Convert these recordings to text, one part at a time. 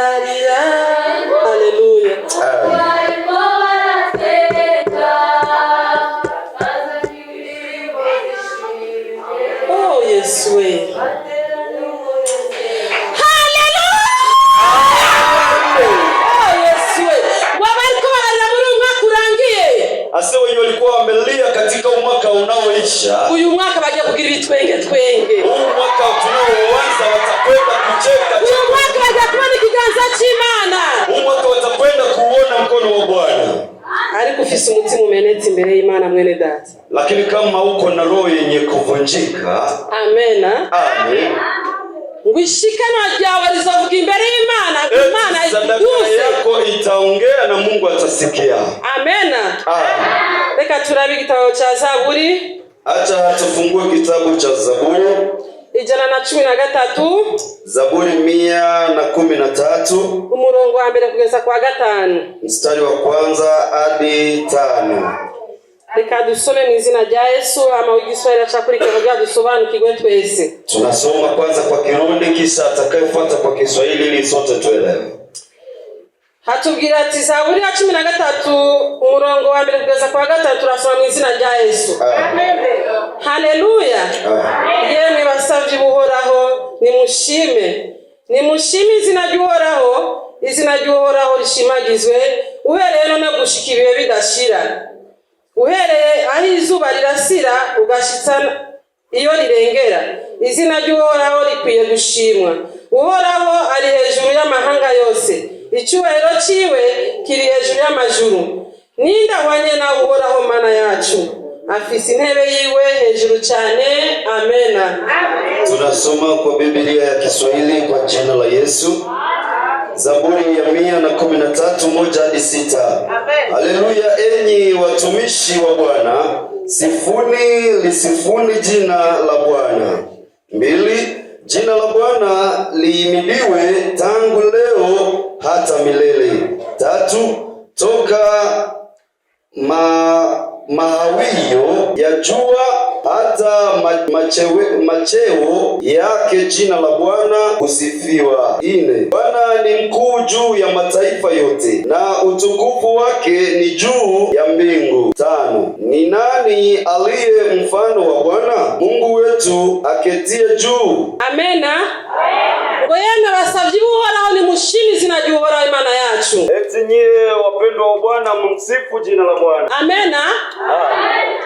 babarira. Haleluya. Oh Yesu we. Ase wenye walikuwa wamelia katika mwaka unaoisha. Uyu mwaka bagiye kugira ibitwenge twenge. Uyu mwaka tunaoanza watakwenda kucheka. Uyu mwaka bagiye kubona ikiganza cy'Imana. Uyu mwaka watakwenda kuona mkono wa Bwana. Ariko ufise umutima umenetse imbere y'Imana mwene data. Lakini kama uko na roho yenye kuvunjika. Amena. Amen. Ngwishikana ryawe rizovuga imbere y'Imana. Imana sadaka yako itaongea na Mungu atasikia. Amena. Amen. Reka turabe igitabo cha Zaburi. Acha tufungue kitabu cha Zaburi. 113. Zaburi 113. Umurongo wa mbere kugeza kwa 5. Mstari wa kwanza hadi 5. Reka dusome mu izina rya Yesu ama w'igiswahili acakurikira kugira dusobanukirwe twese. Tunasoma kwanza kwa Kirundi kisha atakayefuata kwa Kiswahili ili sote tuelewe. Hatubwira ati Zaburi ya 13 umurongo wa mbere kugeza kwa 5 turasoma mu izina rya Yesu. Amen. Haleluya. Yemwe basavye buhoraho nimushime. Nimushime izina ry'Uhoraho, izina ry'Uhoraho rishimagizwe uhereye none gushika ibihe bidashira. Uhereye aho izuba rirasira ugashitsa iyo rirengera. Izina ry'Uhoraho rikwiye gushimwa. Uhoraho ari hejuru y'amahanga yose. Icyubahiro ciwe kiri hejuru y'amajuru. Ninde ahwanye na Uhoraho Mana yacu? Afise intebe yiwe hejuru cyane. Amena. Tunasoma kwa Biblia ya Kiswahili kwa jina la Yesu. Zaburi ya 113 1 hadi 6. Haleluya, enyi watumishi wa Bwana, sifuni lisifuni jina la Bwana. 2. Jina la Bwana lihimidiwe tangu leo hata milele. 3. Toka mahawio ya jua hata macheo yake jina la Bwana kusifiwa. 4. Bwana ni mkuu juu ya mataifa yote na utukufu wake ni juu ya mbingu. 5. Ni nani aliye mfano wa Bwana? Mungu wetu aketie juu. Amena. Ngo yemwe basavye Uhoraho nimushime izina ry'Uhoraho Imana yacu. Eti nyie wapendwa wa Bwana mumsifu jina la Bwana. Amena.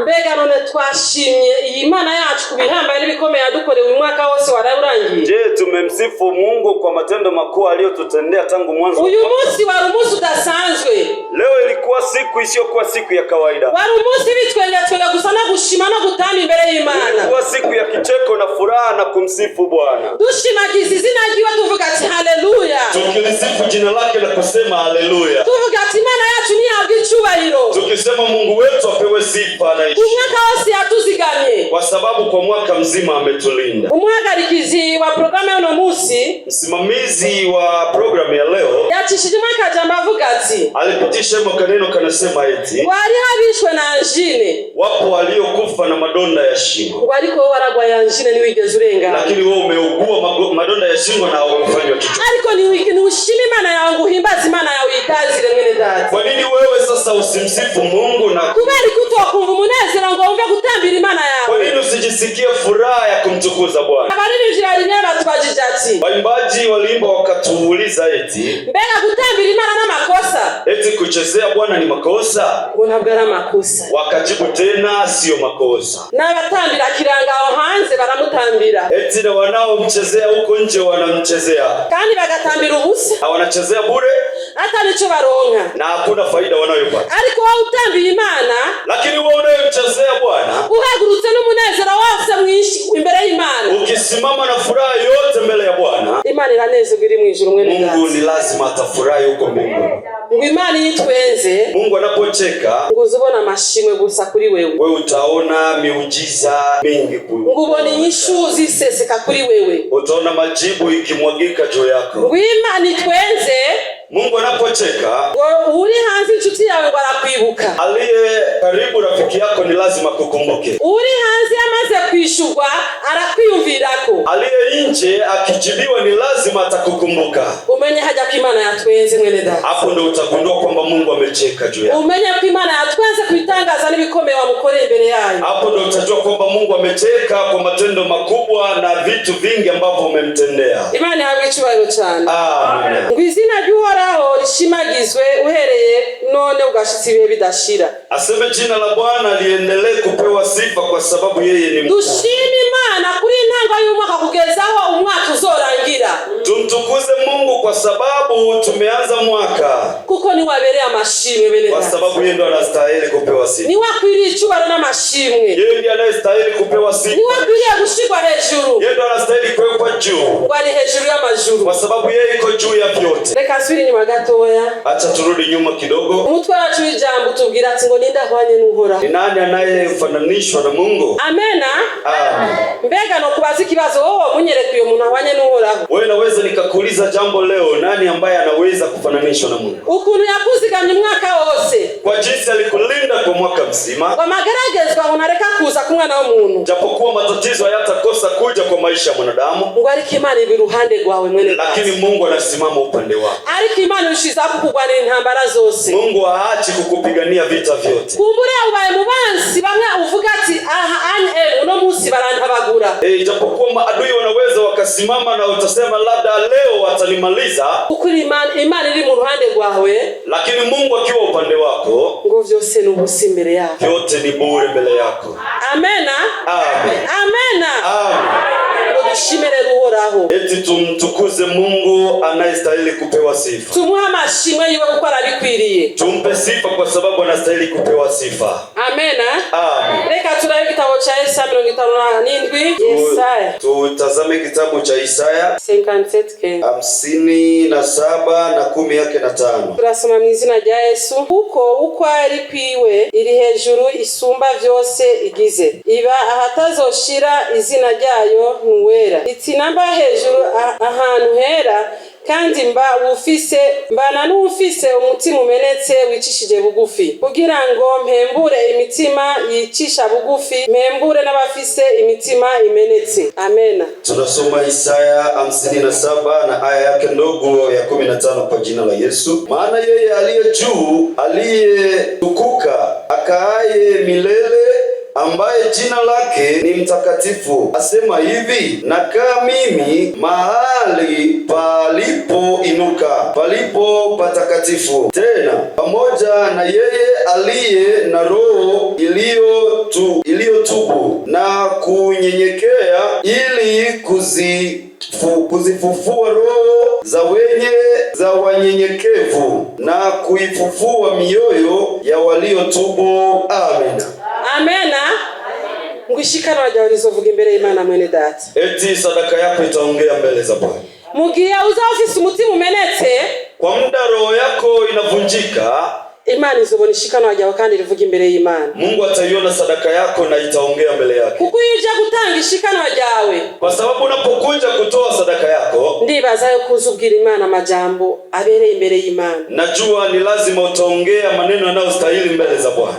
Mbega none twashimye iyi Imana yacu kubihambaye n'ibikomeye yadukoreye uyu mwaka wose waraburangiye. Je, tumemsifu Mungu kwa matendo makuu aliyotutendea tangu mwanzo? Uyu munsi wari umunsi udasanzwe. Leo ilikuwa siku isiyokuwa siku ya kawaida. Wari umunsi bitwenge gusa no gushima no gutamba imbere y'Imana. Ilikuwa siku ya kicheko na furaha na kumsifu Bwana. Dushimagiza izina ryiwe tuvuga ati haleluya. Tukilisifu jina lake na kusema haleluya. Tuvuga ati Imana yacu nihabwe icyubahiro. Tukisema Mungu wetu apewe sifa na heshima. Umwaka wose yatuzigamye. Kwa sababu kwa mwaka mzima ametulinda. Umuhagarikizi wa programu y'uno munsi, msimamizi wa programu ya leo, yacishijemo akajambo avuga ati, alipitisha kaneno kanasema eti wari habishwe na angine. Wapo waliokufa na madonda ya shingo. Wariko waragwa ya angine niwigeze urengana. Lakini wewe umeugua madonda ya shingo na hukufanywa kitu. Ariko ni ushime Imana yawe, uhimbaze Imana yawe, itazire mwene data. Kwa nini wewe sasa usimsifu Mungu na kubali kutokumva umunezero ngo wumve gutambira Imana yawe? Kwa nini usijisikie furaha ya kumtukuza Bwana? Abaririmbyi barimye batubajije ati, waimbaji waliimba wakatuuliza eti mbega gutambira Imana n'amakosa? Eti kuchezea Bwana ni makosa? Ngo ntabwo ari amakosa. Wakajibu tena sio makosa. N'abatambira kiranga aho hanze baramutambira. Eti na wanaomchezea huko nje wanamchezea. Kandi bagatambira ubusa. Na wanachezea bure. Hata nicho baronka. Na hakuna faida wanayopata. Ariko wewe utambiye Imana, lakini wewe unayemchezea Bwana, uhagurutse n'umunezero wose mwinshi imbere y'Imana, ukisimama na furaha yote mbele ya Bwana, Imana iranezerwa iri mu ijuru mwene data. Mungu ni lazima atafurahi huko mbinguni. Ngo Imana yitwenze, Mungu anapocheka, ngo uzobona amashimwe gusa kuri wewe. Wewe utaona miujiza mingi kuri. Ngo ubone inyishu ziseseka kuri wewe. Utaona majibu ikimwagika juu yako. Ngo Imana itwenze, Mungu anapocheka unapocheka, uri hanze inshuti yawe ngo arakwibuka, aliye karibu rafiki yako ni lazima kukumbuke. Uri hanze amaze kwishurwa arakwiyumvirako, aliye nje akijibiwa ni lazima atakukumbuka. Umenye haja ko Imana yatwenze mwene data. Hapo ndio utagundua kwamba Mungu amecheka juu yako. Umenye ko Imana yatwenze kuitangaza n'ibikomeye wamukoreye imbere yayo. Hapo ndio utajua kwamba Mungu amecheka kwa matendo makubwa na vitu vingi ambavyo umemtendea. Imana yahabwe icyubahiro cyane. Amen. Ngo izina ry'Uhoraho rishimagizwe uhereye none ugashitsi ibihe bidashira. Aseme jina la Bwana liendelee kupewa sifa kwa sababu yeye ni Mungu. Dushime Imana kuri intanga y'umwaka kugezaho umwaka uzorangira. Tumtukuze Mungu kwa sababu tumeanza mwaka. Kuko ni wabereye amashimwe bene data. Kwa sababu yeye ndo anastahili kupewa sifa. Ni wakwiriye icyubahiro n'amashimwe. Yeye ndiye anayestahili kupewa sifa. Ni wakwiriye gushikwa hejuru. Yeye ndo anastahili kuwekwa juu. Wali hejuru y'amajuru. Kwa sababu yeye iko juu ya vyote. Reka asubire inyuma gatoya. Acha turudi nyuma kidogo. Umutwe wacu w'ijambo tubwira ati ngo nindahwanye n'Uhoraho. Ni nani anayefananishwa na Mungu? Amena. Amen. Mbega no kubaza ikibazo wowe munyereka uyo muntu ahwanye n'Uhoraho. Wewe naweza nikakuuliza jambo leo, nani ambaye anaweza kufananishwa na Mungu? Ukuntu yakuzigamye umwaka wose. Kwa jinsi alikulinda kwa mwaka mzima. Wamageragezwa unareka kuza ku mwana w'umuntu. Japokuwa matatizo hayatakosa kuja kwa maisha ya mwanadamu. Ngo ariko Imana ibi ruhande rwawe mwene. Lakini Mungu anasimama upande wako. Ariko Imana ushiza kukugwanira intambara zose. Mungu haachi kukupigania vita vyote. Kumbure ubaye mu bansi bamwe uvuga ati aha uno munsi barantabagura. Japokuwa maadui wanaweza wakasimama na utasema labda leo watanimaliza. Ukuri Imana iri mu ruhande rwawe. Lakini Mungu akiwa upande wako, ngo vyose n'ubusi imbere yako. Vyote ni bure mbele yako. Amena. Amen. Amena. Amen. Dushimire Uhoraho. Eti tumtukuze Mungu anayestahili kupewa sifa. Tumuha amashimwe yiwe kuko arabikwiriye. Tumpe sifa kwa sababu anastahili kupewa sifa. Amena. Amen. Reka turabe kitabu cha Yesaya 57. Yesaya. Tutazame kitabu cha Isaya 57 na 10:5. Turasoma mu izina rya Yesu. Uko ari kwiwe iri hejuru isumba vyose igize. Iba ahatazoshira izina ryayo nuwera. Iti namba hejuru ahantu hera kandi mbana n'ufise umutima umenetse wicishije bugufi kugira ngo mpembure imitima yicisha bugufi, mpembure n'abafise imitima imenetse. Amena. Tunasoma Isaya 57 na aya yake ndogo ya 15 kwa jina la Yesu. Maana yeye aliye juu, aliyetukuka, akaaye milele, ambaye jina lake ni mtakatifu, asema hivi: nakaa mimi mahali palipo patakatifu, tena pamoja na yeye aliye na roho iliyotubu na kunyenyekea, ili kuzifufua roho za wanyenyekevu na kuifufua mioyo ya waliotubu. Amen. Amena. Ngwishikana wajawe lizovuga imbere y'Imana mwene data. Eti sadaka yako itaongea mbele za Bwana. Mugihe uza ofisi umutima umenetse, kwa muda roho yako inavunjika, Imana izobona ishikana wajawe kandi rivuga imbere y'Imana. Mungu ataiona sadaka yako na itaongea mbele yake. Kuko uje gutanga ishikana wajawe, kwa sababu unapokuja kutoa sadaka yako, ndibaza yo kuzubwira Imana amajambo abereye imbere y'Imana. Najua ni lazima utaongea maneno yanayostahili mbele za Bwana.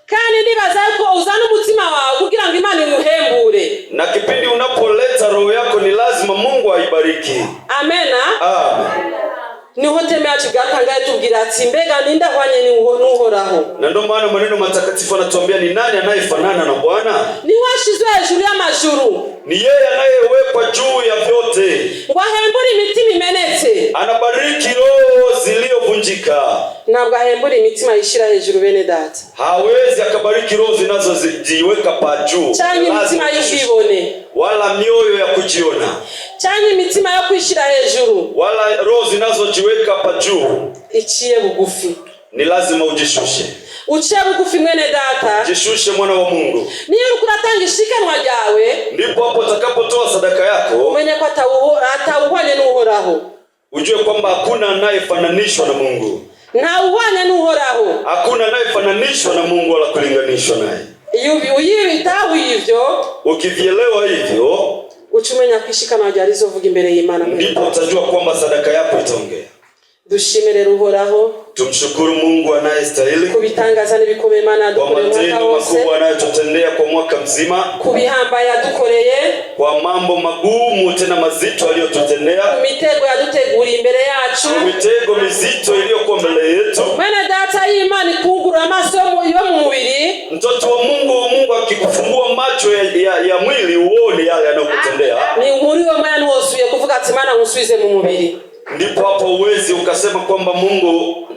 Kandi ndibaza ko uzana umutima wawe kugira ngo Imana imuhembure. Na kipindi unapoleta roho yako ni lazima Mungu aibariki. Amena. Amen. Niho teme yacu gatangaye tubwira ati mbega nindahwanye n'Uhoraho. Na ndio maana maneno matakatifu anatuambia ni nani anayefanana na Bwana? Ni washizwe hejuru y'amajuru. Ni yeye anayewekwa juu ya vyote. Ngo ahembure imitima imenetse. Anabariki roho zilizovunjika. Ntabwo ahembura imitima yishira hejuru bene data. Hawezi akabariki roho zinazojiweka pa juu. Cyangwa imitima y'ubwibone, wala mioyo ya kujiona, cyangwa imitima yo kwishira hejuru, wala roho zinazojiweka pa juu. Iciye bugufi. Ni lazima ujishushe. Uciye bugufi mwene data. Jishushe mwana wa Mungu. Niyo ukuratanga ishikanwa ryawe, ndipo hapo utakapotoa sadaka yako, umenye ko atawuhwanye n'Uhoraho. Ujue kwamba hakuna anayefananishwa na Mungu. Nta uhwanye n'Uhoraho. Hakuna anayefananishwa na Mungu wala kulinganishwa naye. Uyibitaho hivyo, ukivielewa hivyo, uchumenya kwishikana rya rizovuga imbere y'Imana. Ndipo utajua kwamba sadaka yako itaongea. Dushimire Uhoraho. Tumshukuru Mungu anayestahili kubitangaza n'ibikomeye Imana yadukoreye mwaka wose, makubwa anayotutendea kwa mwaka mzima, kubihamba yadukoreye, kwa mambo magumu tena mazito aliyotutendea, mitego yaduteguriye imbere yacu, mitego mizito iliyokuwa mbele yetu. Mwene data y'Imana ikungura amaso yo mu mubiri, mtoto wa Mungu akikufungua macho ya mwili uone yale anayokutendea, ni muri uwo mwanya wosuye kuvuga ati Imana nkusubize mu mubiri. Ndipo hapo uwezi ukasema kwamba Mungu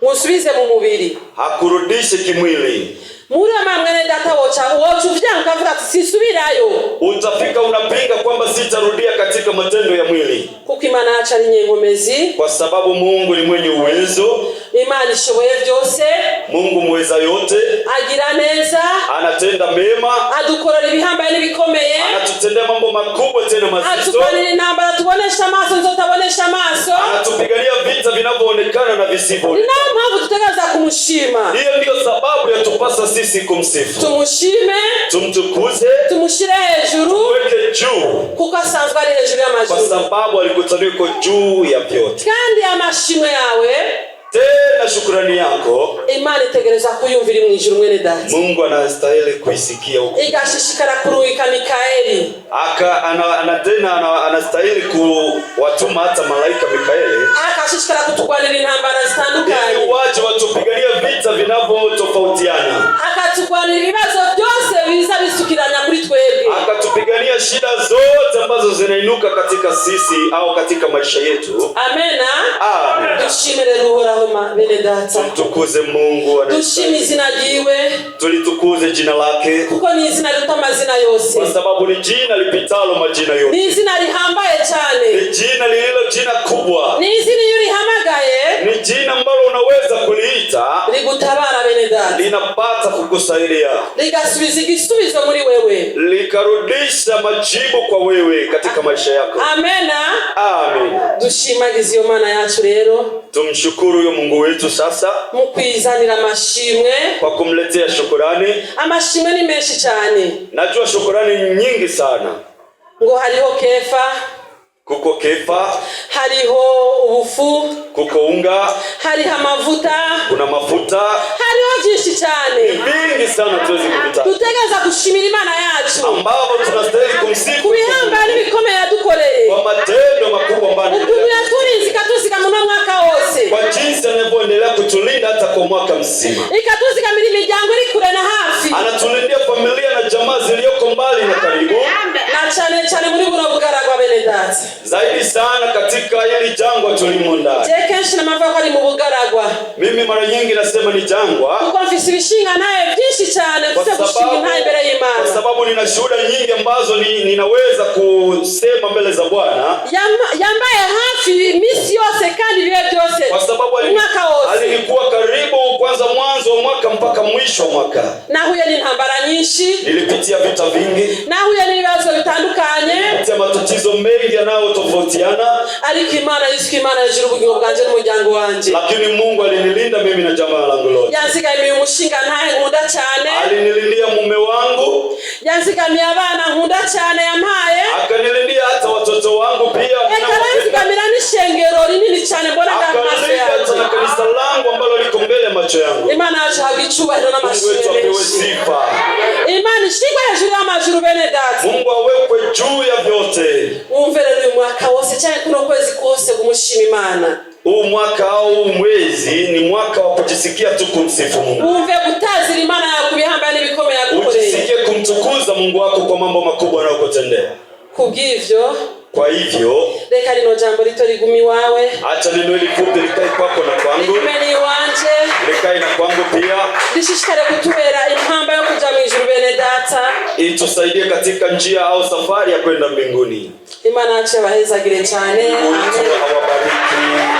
musubize mu mubiri, hakurudishe kimwili. Muri mwene data wocu vyanka vuga ati sisubirayo, utafika unapinga kwamba sitarudia katika matendo ya mwili, kuko Imana yacu ari nyenkomezi, kwa sababu Mungu ni mwenye uwezo. Imana ishoboye byose, Mungu muweza yote, agira neza, anatenda mema, adukorera ibihambaye n'ibikomeye, anatutendea mambo makubwa tena mazito, atupanira intambara tubonesha amaso nzotabonesha amaso, anatupigania vita vinavyoonekana na visivyoonekana. Ni mpamvu tutegereza kumushima. Hiyo ndio sababu yatupasa sisi kumsifu, tumushime, tumtukuze, tumushire hejuru, tuweke juu, kuko asanzwe ari hejuru y'amajuru, kwa sababu alikutanika juu ya vyote. Kandi amashimwe yawe tena shukrani yako Imana itegereza kuyumvira mu ijuru mwene data. Mungu anastahili kuisikia huko. Igashishikara kuruika Mikaeli. Anastahili kuwatuma hata malaika Mikaeli. Akashishikara kutugwanira intambara zitandukanye. Ili waje watupigania vita vinavyotofautiana. Akatugwanira ibibazo byose biza bisukiranya kuri twebwe. Akatupigania shida zote ambazo zinainuka katika sisi au katika maisha yetu. Amena. Amen. Dushimire Uhoraho bene data. Tumtukuze Mungu. Dushime izina ryiwe. Tulitukuze jina lake. Kuko ni izina riruta amazina yose. Kwa sababu ni jina lipitalo majina yote. Ni izina rihambaye cyane. Ni jina lililo jina kubwa. Ni izina iyo rihamagaye. Ni jina ambalo unaweza kuliita. Ligutabara bene data. Linapata kukusaidia. Ligasubiza igisubizo muri wewe. Likarudisha majibu kwa wewe katika maisha yako. Amena. Amen. Dushimagize iyo Mana yacu rero. Tumshukuru yo Mungu wetu sasa mukwizanira amashimwe, kwa kumletea shukrani. Amashimwe ni menshi cyane. Najua shukrani nyingi sana. Ngo hariho Kefa, kuko Kefa, hariho ubufu, kuko unga, hariho amavuta, kuna mafuta, hariho byinshi cyane. Vingi sana tuwezi kupita. Tutegeza gushimira Imana yacu ambao tunastahili kumsifu kubihamba n'ibikomeye yadukoreye, kwa matendo makubwa ambayo tulinzi katuzika mu mwaka wose, kwa jinsi anavyoendelea kutulinda hata kwa mwaka mzima, ikatuzigamira imiryango iri kure na hafi, anatulindia familia na jamaa zilizoko mbali na karibu, na cyane muri buno bugaragwa bene data, zaidi sana katika hili jangwa tulimo ndani. Je, kenshi na mava ko ari mu bugaragwa. Mimi mara nyingi nasema ni jangwa, kuko mfise ibishinga naye byinshi cyane mfise gushinga naye mbere y'Imana, kwa sababu nina shuhuda nyingi ambazo ninaweza kusema mbele za Bwana, yambaye hafi misi yose kandi bibe byose, kwa sababu alikuwa karibu kwanza mwanzo wa mwaka mpaka mwisho wa mwaka. Nahuye n'intambara nyinshi, nilipitia vita vingi, nahuye n'ibibazo bitandukanye, nilipitia matatizo mengi yanayotofautiana, ariko Imana Yesu Imana yajira ubugingo bwanje n'umuryango wanje, lakini Mungu alinilinda mimi na jamaa langu lote. Yanzigamiye umushinga ntahe nkunda cyane, alinilindia mume wangu, yanzigamiye abana nkunda cyane yampaye, akanilindia hata watoto wangu pia, yanzigamira n'ishengero rinini cyane mbona ndamaso yanjye, na kanisa langu ambalo liko mbele macho yangu. Imana yacu habicubahiro n'amashimwe. Imana ishingwe hejuru y'amajuru bene data. Mungu awekwe juu ya vyote. Umvere uyu mwaka wose cyane kuno kwezi kose kumushima Imana. Huu mwaka au mwezi ni mwaka wa kujisikia tu kumsifu Mungu. Umve gutazira Imana yakubihamba n'ibikomeye yagukoreye. Ujisikie kumtukuza Mungu wako kwa mambo makubwa anayokutendea. Kubw'ivyo, kwa hivyo, reka rino jambo rito rigumi wawe. Acha neno hili fupi likae kwako na kwangu. Ligumeni wanje. Likae na kwangu pia. Lishishikare kutubera impamba yo kuja mu ijuru bene data. Itusaidie katika njia au safari ya kwenda mbinguni. Imana yacu yabahezagire cyane. Amen. Awabariki.